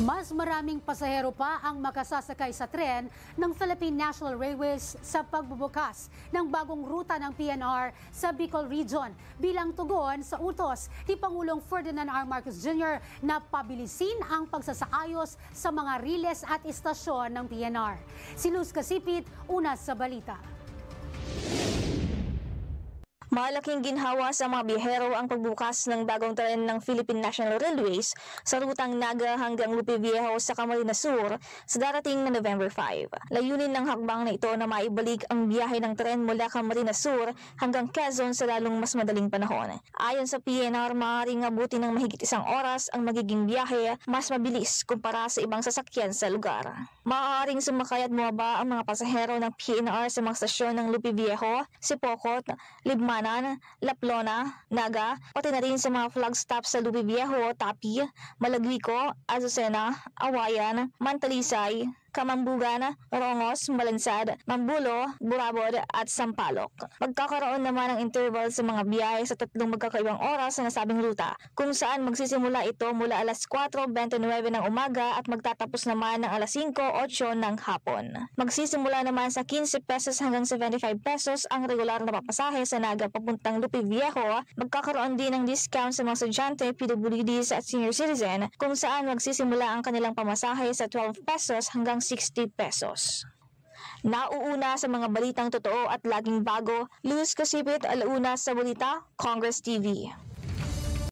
Mas maraming pasahero pa ang makasasakay sa tren ng Philippine National Railways sa pagbubukas ng bagong ruta ng PNR sa Bicol Region bilang tugon sa utos ni Pangulong Ferdinand R. Marcos Jr. na pabilisin ang pagsasaayos sa mga riles at istasyon ng PNR. Si Luz Casipit, una sa balita. Malaking ginhawa sa mga biyahero ang pagbukas ng bagong tren ng Philippine National Railways sa rutang Naga hanggang Lupi Viejo sa Camarines Sur sa darating na November 5. Layunin ng hakbang na ito na maibalik ang biyahe ng tren mula Camarines Sur hanggang Quezon sa lalong mas madaling panahon. Ayon sa PNR, maaaring abutin ng mahigit 1 oras ang magiging biyahe, mas mabilis kumpara sa ibang sasakyan sa lugar. Maaaring sumakay at bumaba ang mga pasahero ng PNR sa mga stasyon ng Lupi Viejo, Sipocot, Libmanan, Laplona, Naga, pati na rin sa mga flag stops sa Lupi Viejo, Tapi, Malagwico, Azucena, Awayan, Mantalisay, Kamambugan, Rongos, Malansad, Mambulo, Burabod at Sampaloc. Magkakaroon naman ng interval sa mga biyahe sa 3 magkakaibang oras sa nasabing ruta, kung saan magsisimula ito mula alas 4:29 ng umaga at magtatapos naman ng alas 5:08 ng hapon. Magsisimula naman sa 15 pesos hanggang 75 pesos ang regular na papasahe sa Naga papuntang Lupi Viejo. Magkakaroon din ng discount sa mga estudyante, PWDs at senior citizen, kung saan magsisimula ang kanilang pamasahe sa 12 pesos hanggang 60 pesos. Nauuna sa mga balitang totoo at laging bago, Luz Casipit, alauna sa balita, Congress TV.